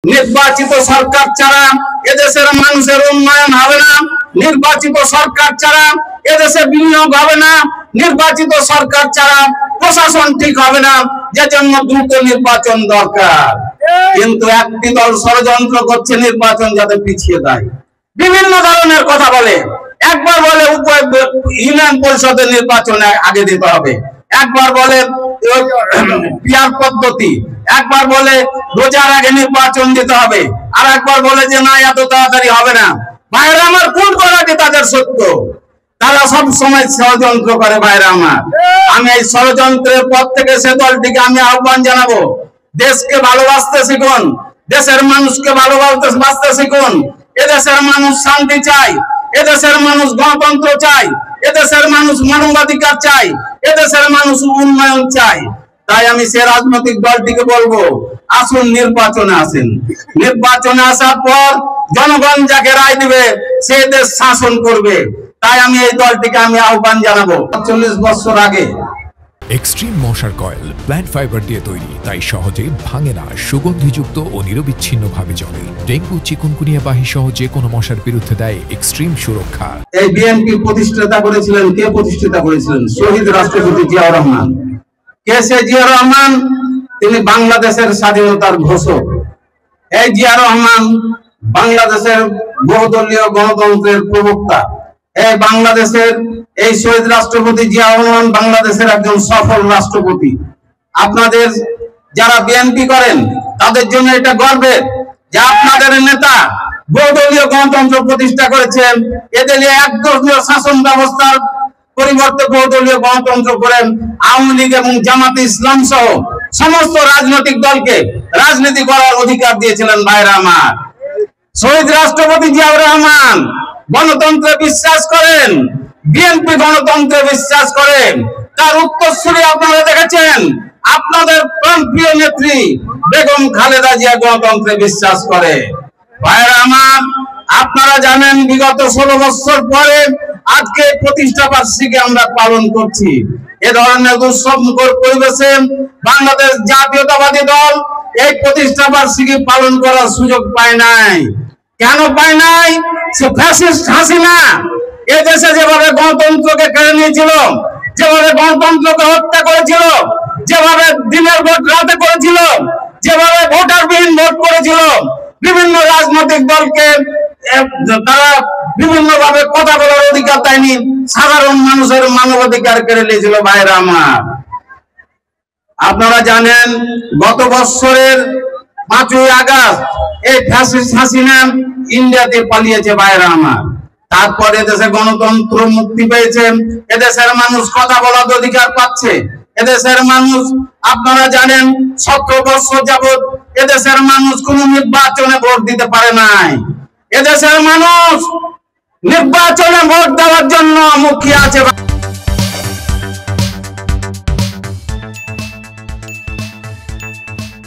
নির্বাচিত সরকার ছাড়া এদেশের মানুষের উন্নয়ন হবে না। নির্বাচিত সরকার ছাড়া এদেশে বিনিয়োগ হবে না। নির্বাচিত সরকার ছাড়া প্রশাসন ঠিক হবে না। যে জন্য দ্রুত নির্বাচন দরকার। কিন্তু একটি দল ষড়যন্ত্র করছে নির্বাচন যাতে পিছিয়ে দেয়। বিভিন্ন ধরনের কথা বলে। একবার বলে ইউনিয়ন পরিষদের নির্বাচনে আগে দিতে হবে, একবার বলে পিয়ার পদ্ধতি, একবার বলে রোজার আগে নির্বাচন দিতে হবে, আর একবার বলে যে না এত তাড়াতাড়ি হবে না। ভাইরা আমার, কোন কথাটি তাদের সত্য? তারা সব সময় ষড়যন্ত্র করে। ভাইরা আমার, আমি এই ষড়যন্ত্রের পর থেকে সে দলটিকে আমি আহ্বান জানাবো, দেশকে ভালোবাসতে শিখুন, দেশের মানুষকে ভালোবাসতে শিখুন। এদেশের মানুষ শান্তি চায়, এদেশের মানুষ গণতন্ত্র চায়, এদেশের মানুষ মানবাধিকার চায়, এদেশের মানুষ উন্নয়ন চায়। তাই আমি সে রাজনৈতিক দলটিকে বলবো, আসুন নির্বাচনে আসেন। নির্বাচনে আসার পর জনগণ যাকে রায় দিবে সে দেশ শাসন করবে। তাই আমি এই দলটিকে আমি আহ্বান জানাবো। ৪০ বছর আগে এক্সট্রিম মশার কয়েল প্ল্যান্ট ফাইবার দিয়ে তৈরি, তাই সহজে ভাঙে না, সুগন্ধিযুক্ত ও নিরবিচ্ছিন্নভাবে জ্বলে। ডেঙ্গু, চিকুনগুনিয়া বাহি সহ যে কোনো মশার বিরুদ্ধে দেয় এক্সট্রিম সুরক্ষা। এই বিএনপি প্রতিষ্ঠাতা করেছিলেন, কে প্রতিষ্ঠাতা করেছিলেন? শহীদ রাষ্ট্রপতি জিয়াউর রহমান। কে সে জিয়াউর রহমান? তিনি বাংলাদেশের স্বাধীনতার ঘোষক। এই জিয়াউর রহমান বাংলাদেশের বহুদলীয় গণতন্ত্রের প্রবক্তা। এই বাংলাদেশের এই শহীদ রাষ্ট্রপতি জিয়াউর রহমান বাংলাদেশের একজন সফল রাষ্ট্রপতি। আপনাদের যারা বিএনপি করেন তাদের জন্য এটা গর্বের যে আপনাদের নেতা বহুদলীয় গণতন্ত্র প্রতিষ্ঠা করেছেন। এদের একদলীয় শাসন ব্যবস্থার পরিবর্তে বহুদলীয় গণতন্ত্র করেন। আওয়ামী লীগ এবং জামাতে ইসলাম সহ সমস্ত রাজনৈতিক দলকে রাজনীতি করার অধিকার দিয়েছিলেন। ভাইরা আমার, শহীদ রাষ্ট্রপতি জিয়াউর রহমান গণতন্ত্রে বিশ্বাস করেন, বিএনপি গণতন্ত্রে বিশ্বাস করেন। তার উত্তরসূরি আপনারা দেখেছেন, আপনাদের প্রাণপ্রিয় নেত্রী বেগম খালেদা জিয়া গণতন্ত্রে বিশ্বাস করে। ভাইরা আমার, আপনারা জানেন বিগত 16 বছর পরে আজকে প্রতিষ্ঠা বার্ষিকী আমরা পালন করছি। এ ধরনের দুঃসমকর পরিবেশে বাংলাদেশ জাতীয়তাবাদী দল এই প্রতিষ্ঠা বার্ষিকী পালন করার সুযোগ পায় নাই। কেন পায় নাই? সে ফ্যাসিস্ট হাসিনা এদেশে যেভাবে গণতন্ত্রকে কেড়ে নিয়েছিল, যেভাবে গণতন্ত্রকে হত্যা করেছিল, যেভাবে দিনের ভোট রাতে করেছিল, যেভাবে ভোটারবিহীন ভোট করেছিল, বিভিন্ন রাজনৈতিক দলকে তারা বিভিন্ন ভাবে কথা বলার অধিকার দেয়নি, সাধারণ মানুষের মানবাধিকার কেড়ে নিয়েছিল। ভাইরা আমার, আপনারা জানেন গত বছরের 5ই আগস্ট এই ফ্যাসিস্ট হাসিনা ইন্ডিয়াতে পালিয়েছে। ভাইরা আমার, তারপরে দেশে গণতন্ত্র মুক্তি পেয়েছে, এদেশের মানুষ কথা বলার অধিকার পাচ্ছে। এদেশের মানুষ, আপনারা জানেন 17 বছর যাবত এদেশের মানুষ কোন নির্বাচনে ভোট দিতে পারে নাই। এদেশের মানুষ নির্বাচনে ভোট দেওয়ার জন্য মুখিয়ে আছে।